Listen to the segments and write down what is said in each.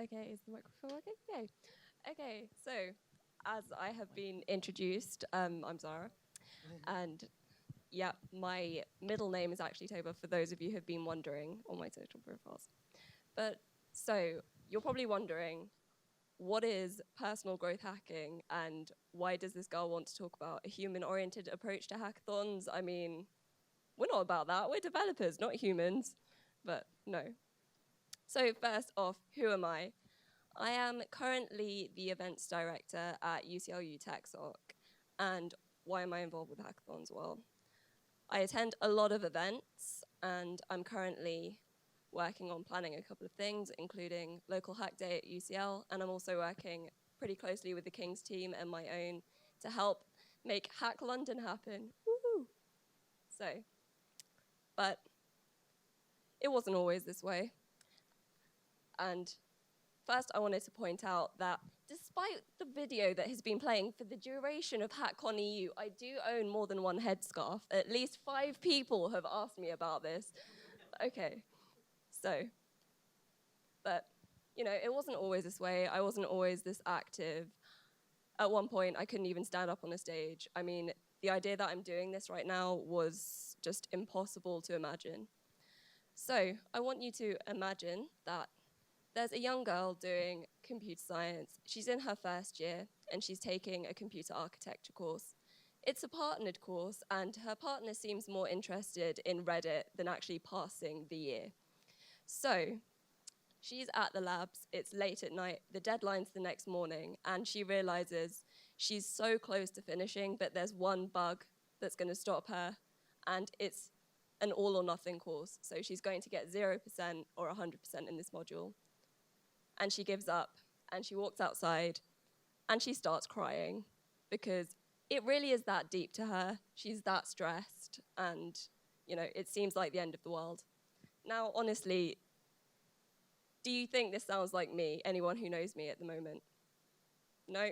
Okay, is the microphone working? Yay. Okay, so as I have been introduced, I'm Zahra, and yeah, my middle name is actually Toba, for those of you who have been wondering on my social profiles. But so you're probably wondering, what is personal growth hacking, and why does this girl want to talk about a human-oriented approach to hackathons? I mean, we're not about that. We're developers, not humans. But no. So first off, who am I? I am currently the events director at UCLU TechSoc. And why am I involved with hackathons? Well, I attend a lot of events, and I'm currently working on planning a couple of things, including local hack day at UCL, and I'm also working pretty closely with the King's team and my own to help make HackLondon happen. Woohoo! So, but it wasn't always this way. And first, I wanted to point out that despite the video that has been playing for the duration of Hackcon EU, I do own more than one headscarf. At least 5 people have asked me about this. Okay, so, but, you know, it wasn't always this way. I wasn't always this active. At one point, I couldn't even stand up on a stage. I mean, the idea that I'm doing this right now was just impossible to imagine. So I want you to imagine that there's a young girl doing computer science. She's in her first year, and she's taking a computer architecture course. It's a partnered course, and her partner seems more interested in Reddit than actually passing the year. So she's at the labs, it's late at night, the deadline's the next morning, and she realizes she's so close to finishing, but there's one bug that's gonna stop her, and it's an all or nothing course. So she's going to get 0% or 100% in this module. And she gives up, and she walks outside, and she starts crying, because it really is that deep to her. She's that stressed, and you know, it seems like the end of the world. Now, honestly, do you think this sounds like me, anyone who knows me at the moment? No?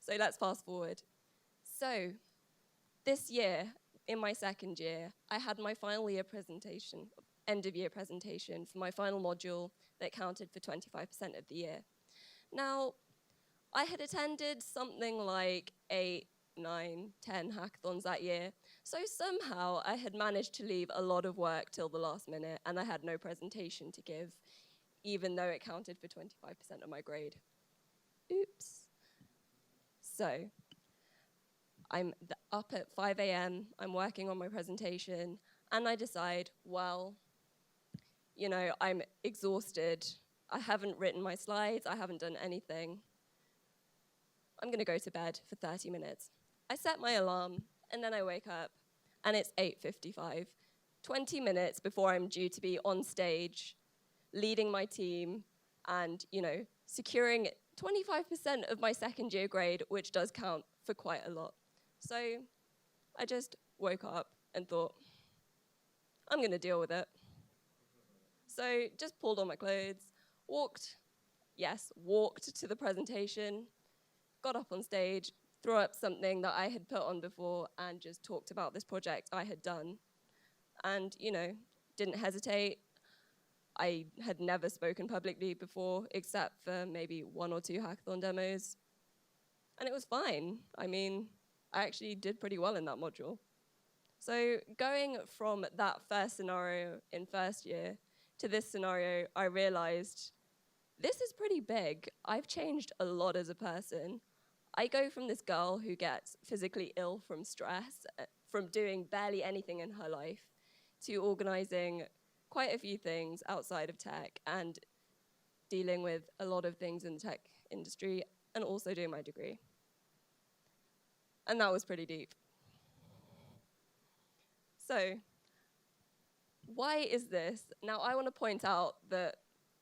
So let's fast forward. So this year, in my second year, I had my final year presentation, end of year presentation for my final module that counted for 25% of the year. Now, I had attended something like 8, 9, 10 hackathons that year, so somehow I had managed to leave a lot of work till the last minute, and I had no presentation to give, even though it counted for 25% of my grade. Oops. So I'm up at 5 a.m., I'm working on my presentation, and I decide, well, you know, I'm exhausted. I haven't written my slides, I haven't done anything. I'm gonna go to bed for 30 minutes. I set my alarm, and then I wake up, and it's 8:55, 20 minutes before I'm due to be on stage, leading my team, and, you know, securing 25% of my second year grade, which does count for quite a lot. So I just woke up and thought, I'm gonna deal with it. So just pulled on my clothes, walked to the presentation, got up on stage, threw up something that I had put on before, and just talked about this project I had done. And, you know, didn't hesitate. I had never spoken publicly before, except for maybe 1 or 2 hackathon demos. And it was fine. I mean, I actually did pretty well in that module. So going from that first scenario in first year to this scenario, I realized this is pretty big. I've changed a lot as a person. I go from this girl who gets physically ill from stress, from doing barely anything in her life, to organizing quite a few things outside of tech and dealing with a lot of things in the tech industry, and also doing my degree. And that was pretty deep. So why is this? Now, I want to point out that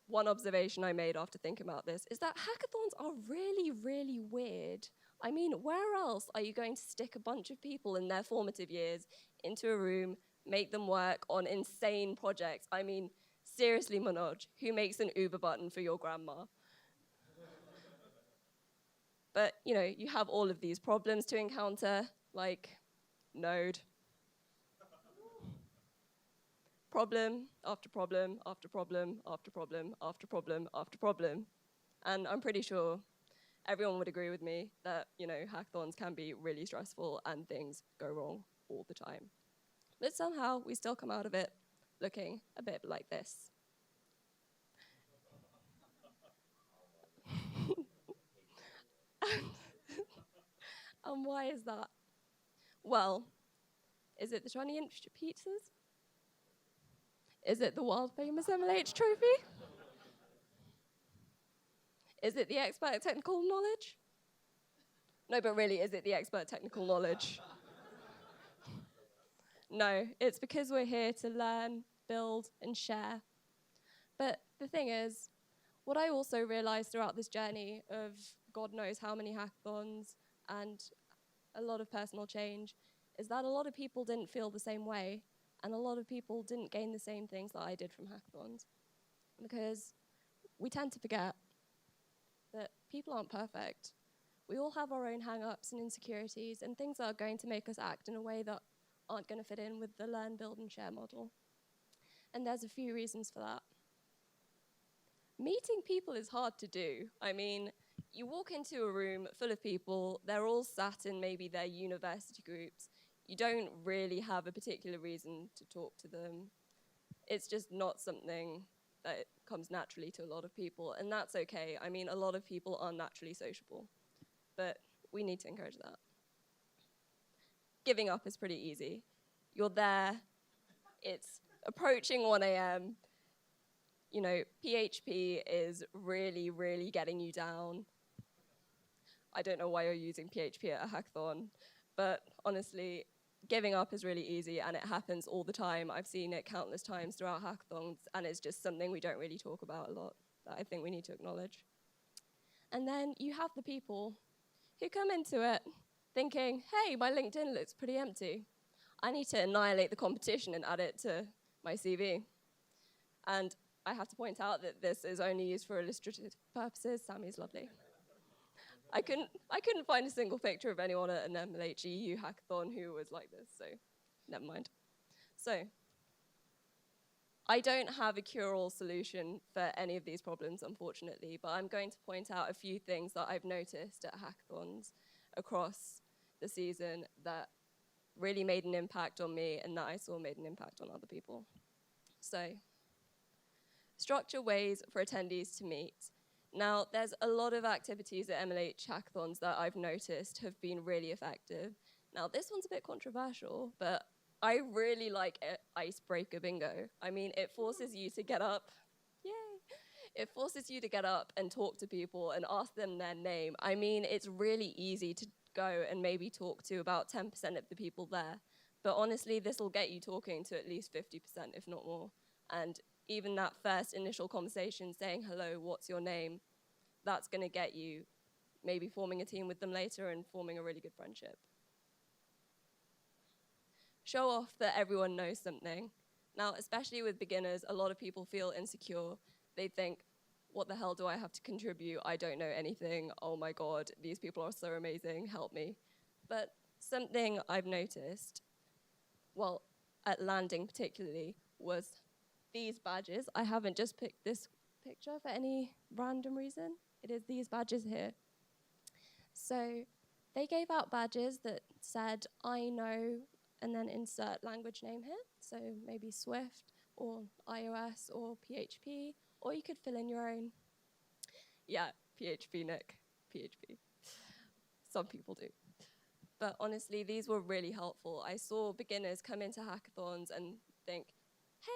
one observation I made after thinking about this is that hackathons are really, really weird. I mean, where else are you going to stick a bunch of people in their formative years into a room, make them work on insane projects? I mean, seriously, Manoj, who makes an Uber button for your grandma? But, you know, you have all of these problems to encounter, like Node. Problem after problem after problem after problem after problem after problem. And I'm pretty sure everyone would agree with me that, hackathons can be really stressful and things go wrong all the time. But somehow we still come out of it looking a bit like this. And why is that? Well, is it the 20-inch pizzas? Is it the world famous MLH trophy? Is it the expert technical knowledge? No, but really, is it the expert technical knowledge? No, it's because we're here to learn, build, and share. But the thing is, what I also realized throughout this journey of God knows how many hackathons and a lot of personal change is that a lot of people didn't feel the same way, and a lot of people didn't gain the same things that I did from hackathons. Because we tend to forget that people aren't perfect. We all have our own hang-ups and insecurities and things that are going to make us act in a way that aren't going to fit in with the learn, build, and share model. And there's a few reasons for that. Meeting people is hard to do. I mean, you walk into a room full of people, they're all sat in maybe their university groups. You don't really have a particular reason to talk to them. It's just not something that comes naturally to a lot of people, and that's okay. I mean, a lot of people are naturally sociable, but we need to encourage that. Giving up is pretty easy. You're there, it's approaching 1 a.m., PHP is really, really getting you down. I don't know why you're using PHP at a hackathon, but honestly, giving up is really easy, and it happens all the time. I've seen it countless times throughout hackathons, and it's just something we don't really talk about a lot that I think we need to acknowledge. And then you have the people who come into it thinking, hey, my LinkedIn looks pretty empty. I need to annihilate the competition and add it to my CV. And I have to point out that this is only used for illustrative purposes. Sammy's lovely. I couldn't find a single picture of anyone at an MLHEU hackathon who was like this, so never mind. So I don't have a cure-all solution for any of these problems, unfortunately, but I'm going to point out a few things that I've noticed at hackathons across the season that really made an impact on me and that I saw made an impact on other people. So, structure ways for attendees to meet. Now, there's a lot of activities at MLH hackathons that I've noticed have been really effective. Now, this one's a bit controversial, but I really like icebreaker bingo. I mean, it forces you to get up. Yay! It forces you to get up and talk to people and ask them their name. I mean, it's really easy to go and maybe talk to about 10% of the people there. But honestly, this will get you talking to at least 50%, if not more. And even that first initial conversation saying, hello, what's your name? That's going to get you maybe forming a team with them later and forming a really good friendship. Show off that everyone knows something. Now, especially with beginners, a lot of people feel insecure. They think, what the hell do I have to contribute? I don't know anything. Oh my God, these people are so amazing, help me. But something I've noticed, well, at landing particularly, was these badges. I haven't just picked this picture for any random reason. It is these badges here. So they gave out badges that said, I know, and then insert language name here. So maybe Swift or iOS or PHP, or you could fill in your own. Yeah, PHP, Nick, PHP. Some people do. But honestly, these were really helpful. I saw beginners come into hackathons and think,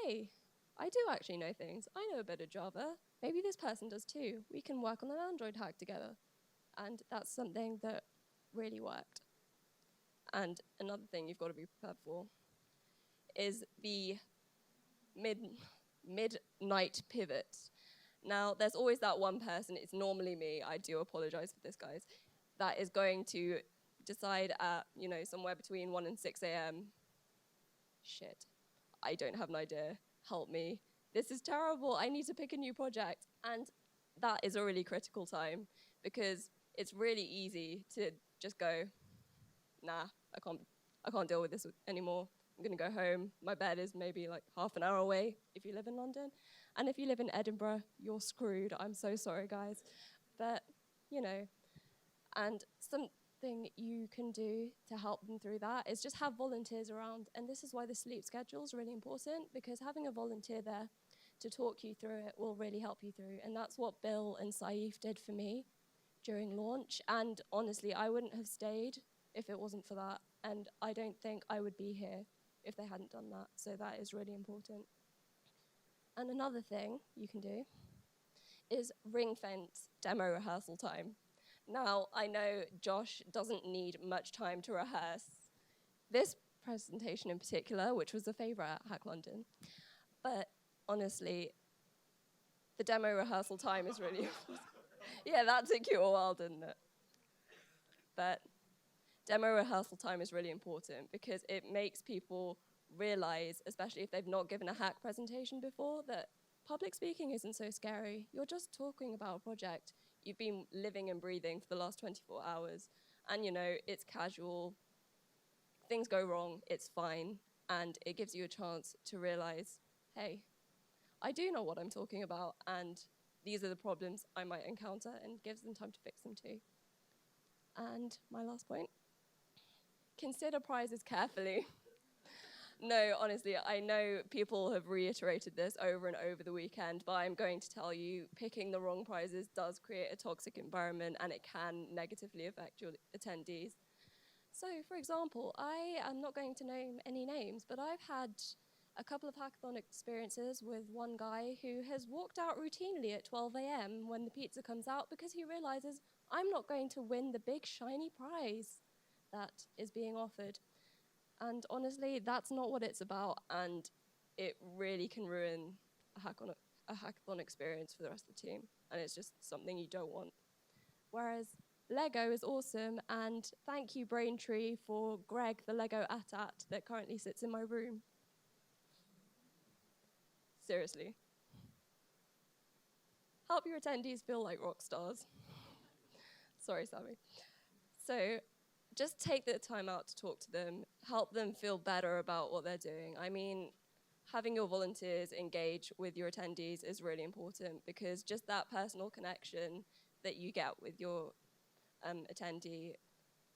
hey, I do actually know things. I know a bit of Java. Maybe this person does too. We can work on an Android hack together. And that's something that really worked. And another thing you've got to be prepared for is the midnight pivot. Now, there's always that one person, it's normally me, I do apologize for this, guys, that is going to decide at, somewhere between 1 and 6 a.m. Shit, I don't have an idea. Help me. This is terrible. I need to pick a new project. And that is a really critical time because it's really easy to just go, nah, I can't deal with this anymore. I'm gonna go home. My bed is maybe like half an hour away if you live in London. And if you live in Edinburgh, you're screwed. I'm so sorry, guys. But, you know, and something you can do to help them through that is just have volunteers around. And this is why the sleep schedule is really important, because having a volunteer there to talk you through it will really help you through. And that's what Bill and Saif did for me during launch. And honestly, I wouldn't have stayed if it wasn't for that. And I don't think I would be here if they hadn't done that. So that is really important. And another thing you can do is ring fence demo rehearsal time. Now, I know Josh doesn't need much time to rehearse this presentation in particular, which was a favorite at HackLondon. But honestly, the demo rehearsal time is really important. Yeah, that took you a while, didn't it? But demo rehearsal time is really important because it makes people realize, especially if they've not given a hack presentation before, that public speaking isn't so scary. You're just talking about a project you've been living and breathing for the last 24 hours. And you know, it's casual. Things go wrong, it's fine. And it gives you a chance to realize, hey, I do know what I'm talking about, and these are the problems I might encounter, and gives them time to fix them too. And my last point, consider prizes carefully. No, honestly, I know people have reiterated this over and over the weekend, but I'm going to tell you, picking the wrong prizes does create a toxic environment, and it can negatively affect your attendees. So, for example, I am not going to name any names, but I've had a couple of hackathon experiences with one guy who has walked out routinely at 12 a.m. when the pizza comes out because he realizes I'm not going to win the big shiny prize that is being offered. And honestly, that's not what it's about, and it really can ruin a hackathon experience for the rest of the team, and it's just something you don't want. Whereas Lego is awesome, and thank you, Braintree, for Greg, the Lego AT-AT that currently sits in my room. Seriously. Help your attendees feel like rock stars. Sorry, Sammy. So just take the time out to talk to them, help them feel better about what they're doing. I mean, having your volunteers engage with your attendees is really important, because just that personal connection that you get with your attendee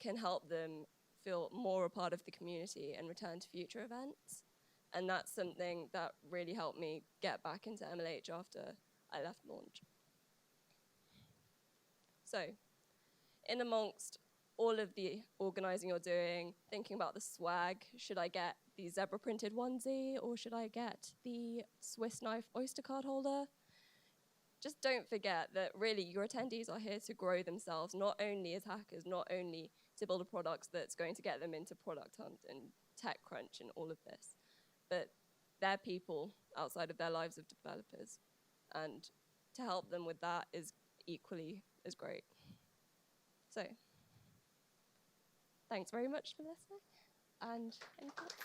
can help them feel more a part of the community and return to future events. And that's something that really helped me get back into MLH after I left launch. So, in amongst all of the organizing you're doing, thinking about the swag, should I get the zebra printed onesie or should I get the Swiss knife Oyster card holder? Just don't forget that really your attendees are here to grow themselves, not only as hackers, not only to build a product that's going to get them into Product Hunt and TechCrunch and all of this, but they're people outside of their lives of developers. And to help them with that is equally as great. So, thanks very much for listening. And any thoughts?